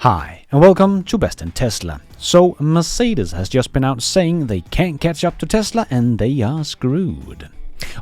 Hi, and welcome to Best in Tesla. So, Mercedes has just been out saying they can't catch up to Tesla and they are screwed.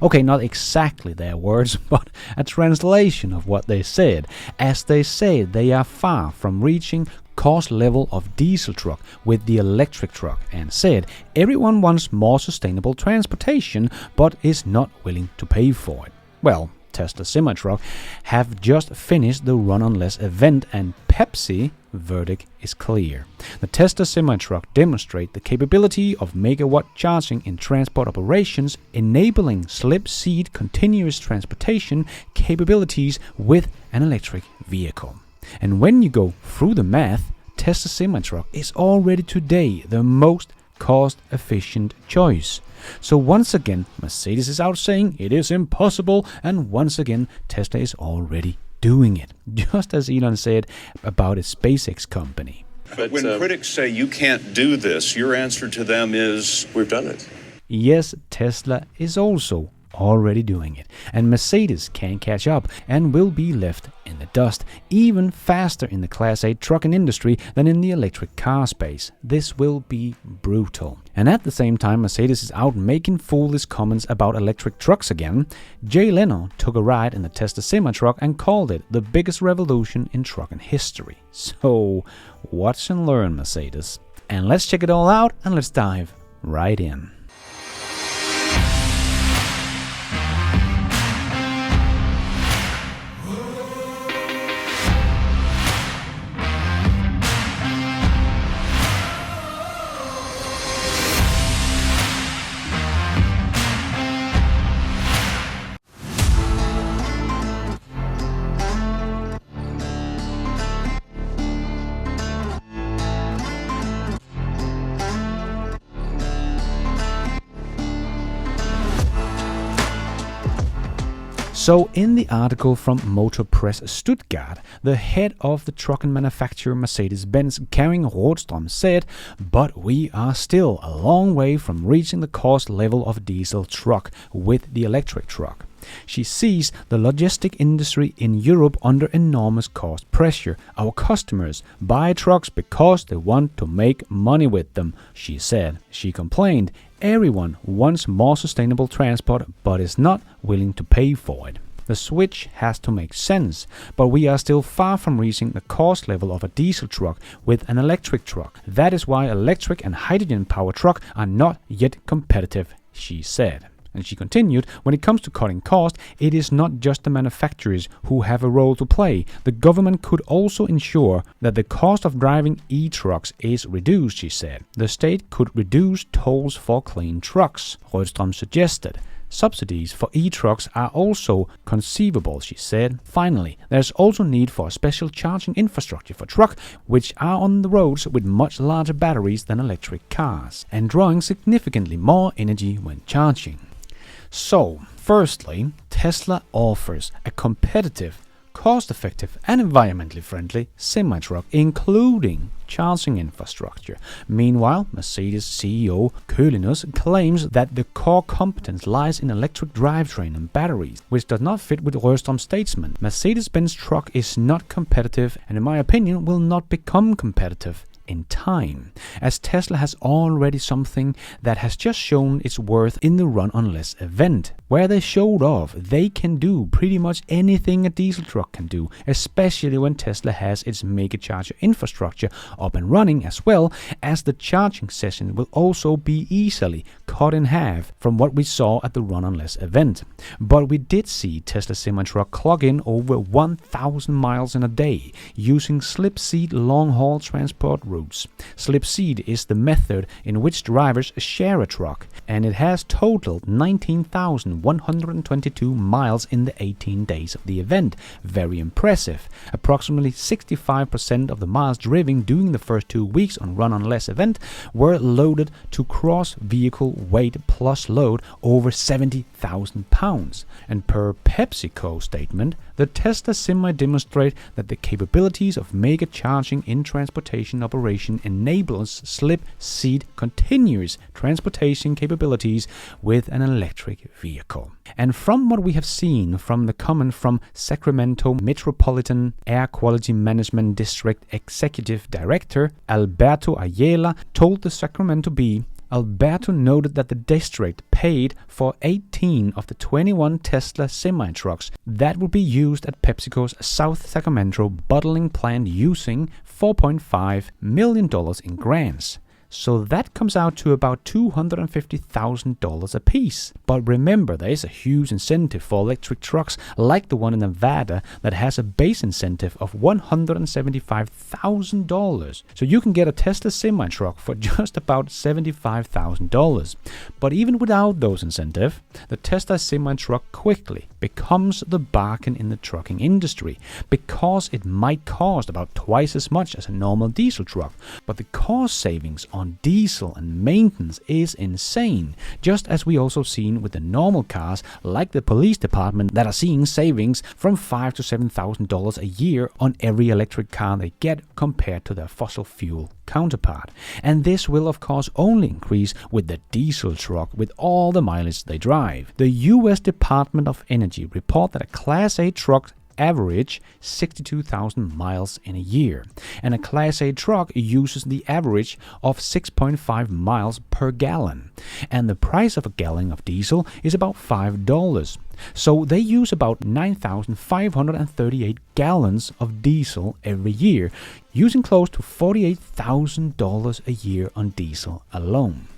Okay, not exactly their words, but a translation of what they said, as they said they are far from reaching cost level of diesel truck with the electric truck, and said everyone wants more sustainable transportation but is not willing to pay for it. Well, Tesla semi-truck have just finished the Run on Less event, and Pepsi verdict is clear. The Tesla semi-truck demonstrate the capability of megawatt charging in transport operations, enabling slip-seat continuous transportation capabilities with an electric vehicle. And when you go through the math, Tesla semi-truck is already today the most cost-efficient choice. So once again, Mercedes is out saying it is impossible, and once again, Tesla is already doing it, just as Elon said about his SpaceX company. But when critics say you can't do this, your answer to them is, we've done it. Yes, Tesla is also already doing it, and Mercedes can't catch up and will be left in the dust even faster in the Class 8 trucking industry than in the electric car space. This will be brutal. And at the same time, Mercedes is out making foolish comments about electric trucks again. Jay Leno took a ride in the Tesla semi-truck and called it the biggest revolution in trucking history. So, watch and learn, Mercedes. And let's check it all out, and let's dive right in. So in the article from Motor Press Stuttgart, the head of the trucking manufacturer Mercedes-Benz, Karin Rådström, said, "But we are still a long way from reaching the cost level of diesel truck with the electric truck." She sees the logistic industry in Europe under enormous cost pressure. Our customers buy trucks because they want to make money with them, she said. She complained, everyone wants more sustainable transport but is not willing to pay for it. The switch has to make sense, but we are still far from reaching the cost level of a diesel truck with an electric truck. That is why electric and hydrogen powered trucks are not yet competitive, she said. And she continued, when it comes to cutting cost, it is not just the manufacturers who have a role to play. The government could also ensure that the cost of driving e-trucks is reduced, she said. The state could reduce tolls for clean trucks, Rådström suggested. Subsidies for e-trucks are also conceivable, she said. Finally, there's also need for a special charging infrastructure for trucks, which are on the roads with much larger batteries than electric cars, and drawing significantly more energy when charging. So, firstly, Tesla offers a competitive, cost-effective and environmentally friendly semi-truck, including charging infrastructure. Meanwhile, Mercedes CEO Köhlinus claims that the core competence lies in electric drivetrain and batteries, which does not fit with Rådström's statement. Mercedes-Benz truck is not competitive and, in my opinion, will not become competitive in time, as Tesla has already something that has just shown its worth in the Run on Less event, where they showed off they can do pretty much anything a diesel truck can do, especially when Tesla has its mega charger infrastructure up and running, as well as the charging session will also be easily cut in half from what we saw at the Run on Less event. But we did see Tesla semi-truck clock in over 1,000 miles in a day using slip-seat long-haul transport routes. Slip-seat is the method in which drivers share a truck, and it has totaled 19,122 miles in the 18 days of the event. Very impressive. Approximately 65% of the miles driven during the first 2 weeks on Run on Less event were loaded to cross vehicle weight plus load over 70,000 pounds. And per PepsiCo statement, the Tesla Semi demonstrate that the capabilities of mega charging in transportation operation enables slip-seat continuous transportation capabilities with an electric vehicle. article. And from what we have seen from the comment from Sacramento Metropolitan Air Quality Management District Executive Director Alberto Ayala told the Sacramento Bee, Alberto noted that the district paid for 18 of the 21 Tesla semi-trucks that would be used at PepsiCo's South Sacramento bottling plant using $4.5 million in grants. So that comes out to about $250,000 a piece. But remember, there is a huge incentive for electric trucks like the one in Nevada that has a base incentive of $175,000. So you can get a Tesla semi-truck for just about $75,000. But even without those incentives, the Tesla semi-truck quickly becomes the bargain in the trucking industry because it might cost about twice as much as a normal diesel truck. But the cost savings on diesel and maintenance is insane, just as we also seen with the normal cars like the police department that are seeing savings from $5,000 to $7,000 a year on every electric car they get compared to their fossil fuel counterpart. And this will of course only increase with the diesel truck with all the mileage they drive. The US Department of Energy report that a Class A truck average 62,000 miles in a year, and a Class A truck uses the average of 6.5 miles per gallon, and the price of a gallon of diesel is about $5. So they use about 9,538 gallons of diesel every year, using close to $48,000 a year on diesel alone.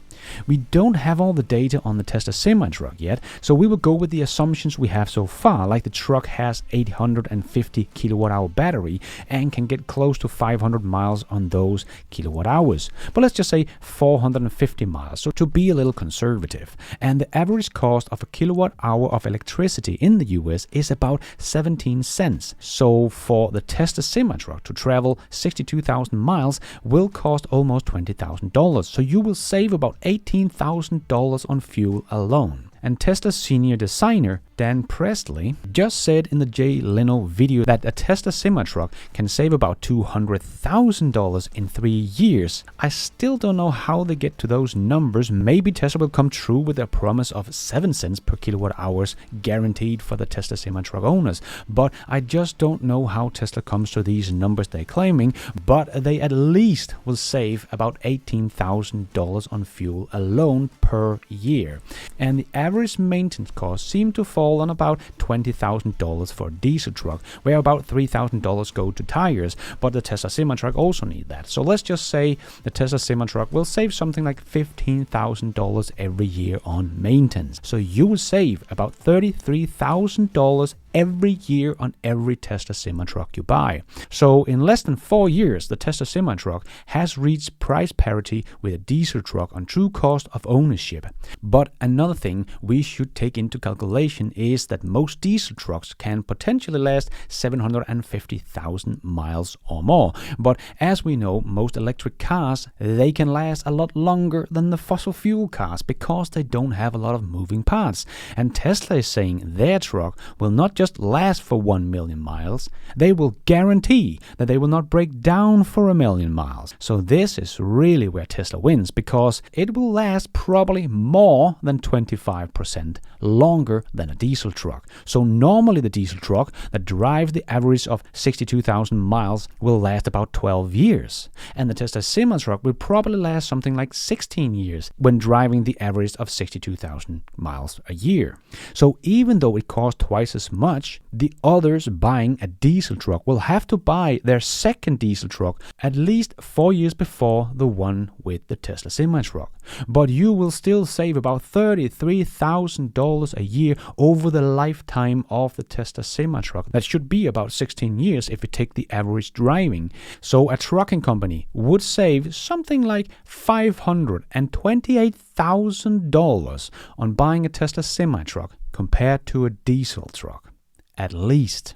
We don't have all the data on the Tesla semi-truck yet, so we will go with the assumptions we have so far, like the truck has 850 kilowatt-hour battery and can get close to 500 miles on those kilowatt-hours. But let's just say 450 miles, so to be a little conservative. And the average cost of a kilowatt-hour of electricity in the US is about 17 cents. So for the Tesla semi-truck to travel 62,000 miles will cost almost $20,000. So you will save about $18,000 on fuel alone. And Tesla's senior designer, Dan Presley, just said in the Jay Leno video that a Tesla semi-truck can save about $200,000 in 3 years. I still don't know how they get to those numbers. Maybe Tesla will come true with their promise of 7 cents per kilowatt hours guaranteed for the Tesla semi-truck owners. But I just don't know how Tesla comes to these numbers they're claiming, but they at least will save about $18,000 on fuel alone per year. And the average maintenance costs seem to fall on about $20,000 for a diesel truck, where about $3,000 go to tires, but the Tesla semi-truck also need that. So let's just say the Tesla semi-truck will save something like $15,000 every year on maintenance. So you will save about $33,000 every year on every Tesla semi-truck you buy. So in less than 4 years, the Tesla semi-truck has reached price parity with a diesel truck on true cost of ownership. But another thing we should take into calculation is that most diesel trucks can potentially last 750,000 miles or more. But as we know, most electric cars, they can last a lot longer than the fossil fuel cars because they don't have a lot of moving parts. And Tesla is saying their truck will not just last for 1 million miles, they will guarantee that they will not break down for 1 million miles. So this is really where Tesla wins, because it will last probably more than 25% longer than a diesel truck. So normally the diesel truck that drives the average of 62,000 miles will last about 12 years. And the Tesla semi-truck will probably last something like 16 years when driving the average of 62,000 miles a year. So even though it costs twice as much, the others buying a diesel truck will have to buy their second diesel truck at least 4 years before the one with the Tesla semi-truck. But you will still save about $33,000 a year over the lifetime of the Tesla semi-truck. That should be about 16 years if you take the average driving. So a trucking company would save something like $528,000 on buying a Tesla semi-truck compared to a diesel truck. At least.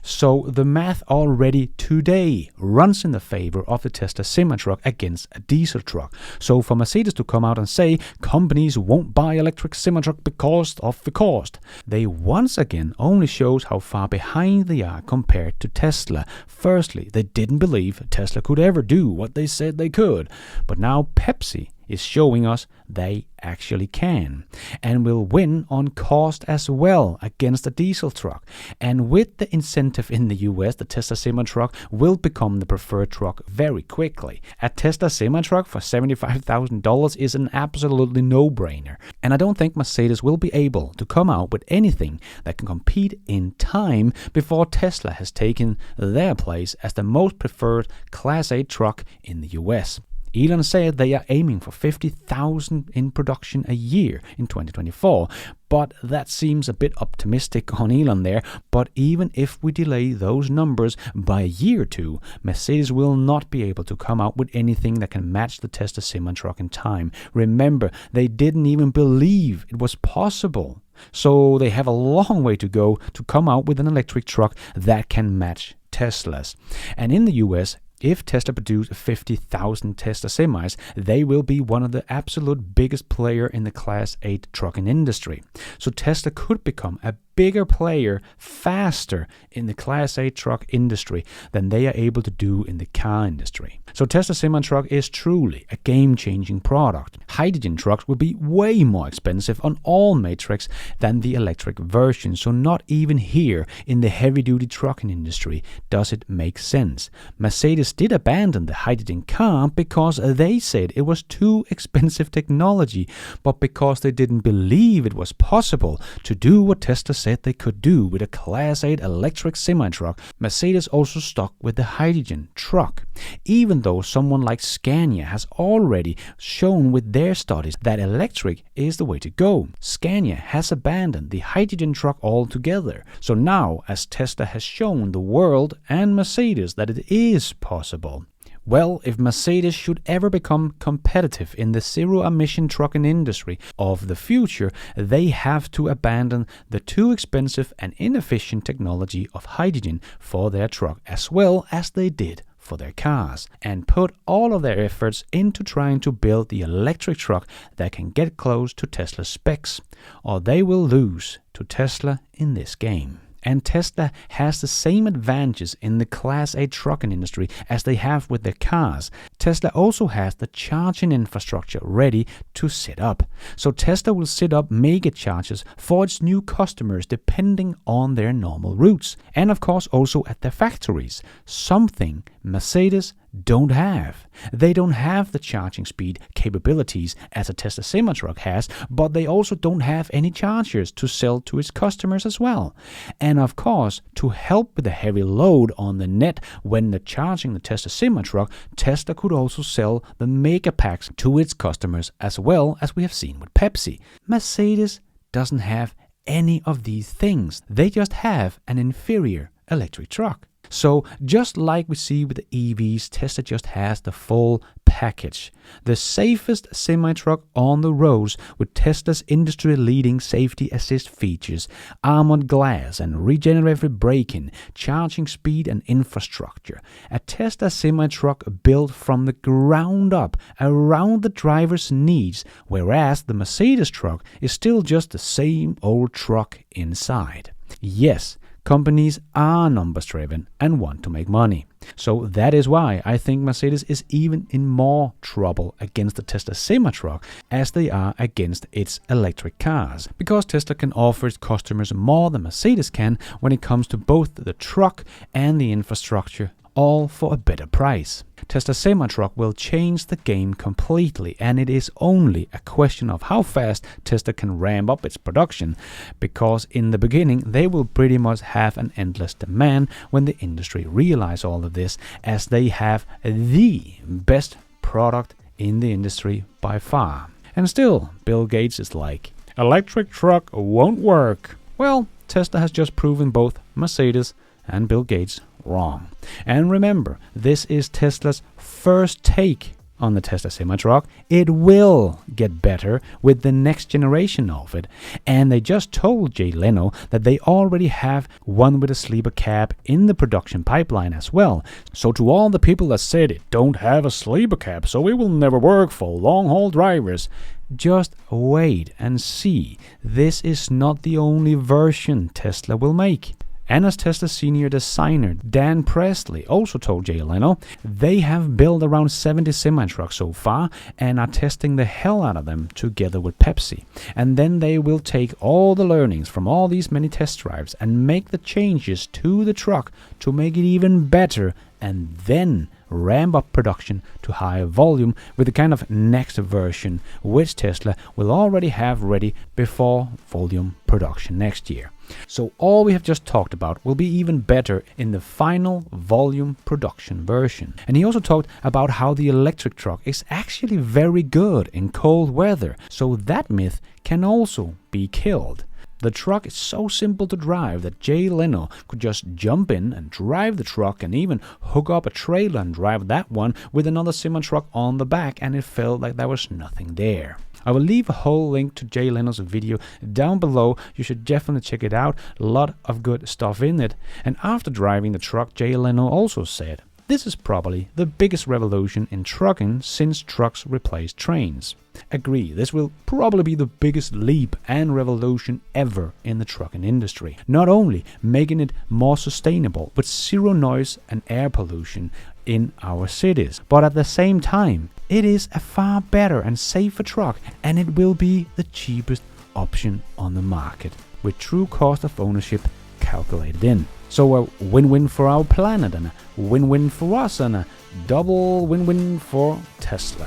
So the math already today runs in the favor of the Tesla semi-truck against a diesel truck. So for Mercedes to come out and say companies won't buy electric semi-truck because of the cost, they once again only shows how far behind they are compared to Tesla. Firstly, they didn't believe Tesla could ever do what they said they could. But now Pepsi is showing us they actually can, and will win on cost as well against a diesel truck. And with the incentive in the US, the Tesla semi-truck will become the preferred truck very quickly. A Tesla semi-truck for $75,000 is an absolutely no-brainer, and I don't think Mercedes will be able to come out with anything that can compete in time before Tesla has taken their place as the most preferred Class 8 truck in the US. Elon said they are aiming for 50,000 in production a year in 2024, but that seems a bit optimistic on Elon there. But even if we delay those numbers by a year or two, Mercedes will not be able to come out with anything that can match the Tesla semi-truck in time. Remember, they didn't even believe it was possible. So they have a long way to go to come out with an electric truck that can match Tesla's. And in the US, if Tesla produce 50,000 Tesla semis, they will be one of the absolute biggest player in the Class 8 trucking industry. So Tesla could become a bigger player faster in the Class 8 truck industry than they are able to do in the car industry. So Tesla semi-truck is truly a game-changing product. Hydrogen trucks will be way more expensive on all metrics than the electric version, so not even here in the heavy-duty trucking industry does it make sense. Mercedes did abandon the hydrogen car because they said it was too expensive technology, but because they didn't believe it was possible to do what Tesla said they could do with a Class 8 electric semi-truck, Mercedes also stuck with the hydrogen truck. Even though someone like Scania has already shown with their studies that electric is the way to go, Scania has abandoned the hydrogen truck altogether. So now, as Tesla has shown the world and Mercedes that it is possible, well, if Mercedes should ever become competitive in the zero-emission trucking industry of the future, they have to abandon the too expensive and inefficient technology of hydrogen for their truck, as well as they did for their cars, and put all of their efforts into trying to build the electric truck that can get close to Tesla's specs, or they will lose to Tesla in this game. And Tesla has the same advantages in the Class 8 trucking industry as they have with their cars. Tesla also has the charging infrastructure ready to set up. So Tesla will set up mega chargers for its new customers depending on their normal routes. And of course also at their factories, something Mercedes don't have. They don't have the charging speed capabilities as a Tesla semi-truck has, but they also don't have any chargers to sell to its customers as well. And of course, to help with the heavy load on the net when they're charging the Tesla semi-truck, Tesla could also sell the mega packs to its customers as well, as we have seen with Pepsi. Mercedes doesn't have any of these things. They just have an inferior electric truck. So just like we see with the EVs, Tesla just has the full package. The safest semi-truck on the roads with Tesla's industry-leading safety assist features, armored glass and regenerative braking, charging speed and infrastructure. A Tesla semi-truck built from the ground up around the driver's needs, whereas the Mercedes truck is still just the same old truck inside. Yes, companies are numbers driven and want to make money. So that is why I think Mercedes is even in more trouble against the Tesla semi-truck as they are against its electric cars. Because Tesla can offer its customers more than Mercedes can when it comes to both the truck and the infrastructure, all for a better price. Tesla semi-truck will change the game completely, and it is only a question of how fast Tesla can ramp up its production, because in the beginning they will pretty much have an endless demand when the industry realize all of this, as they have the best product in the industry by far. And still, Bill Gates is like, electric truck won't work. Well, Tesla has just proven both Mercedes and Bill Gates wrong. And remember, this is Tesla's first take on the Tesla semi-truck. It will get better with the next generation of it. And they just told Jay Leno that they already have one with a sleeper cab in the production pipeline as well. So to all the people that said it don't have a sleeper cab, so it will never work for long-haul drivers, just wait and see. This is not the only version Tesla will make. And as Tesla senior designer Dan Presley also told Jay Leno, they have built around 70 semi-trucks so far and are testing the hell out of them together with Pepsi. And then they will take all the learnings from all these many test drives and make the changes to the truck to make it even better, and then ramp up production to higher volume with the kind of next version which Tesla will already have ready before volume production next year. So all we have just talked about will be even better in the final volume production version. And he also talked about how the electric truck is actually very good in cold weather, so that myth can also be killed. The truck is so simple to drive that Jay Leno could just jump in and drive the truck and even hook up a trailer and drive that one with another semi-truck on the back, and it felt like there was nothing there. I will leave a whole link to Jay Leno's video down below. You should definitely check it out. A lot of good stuff in it. And after driving the truck, Jay Leno also said, "This is probably the biggest revolution in trucking since trucks replaced trains." Agree, this will probably be the biggest leap and revolution ever in the trucking industry. Not only making it more sustainable with zero noise and air pollution in our cities, but at the same time, it is a far better and safer truck, and it will be the cheapest option on the market, with true cost of ownership calculated in. So a win-win for our planet, and a win-win for us, and a double win-win for Tesla.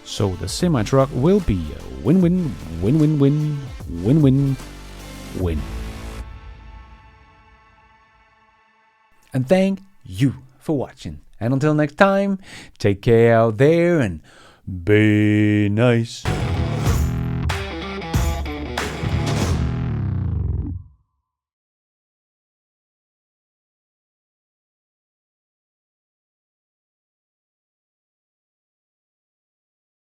So the semi-truck will be a win-win, win-win-win, win-win-win. And thank you for watching. And until next time, take care out there and be nice.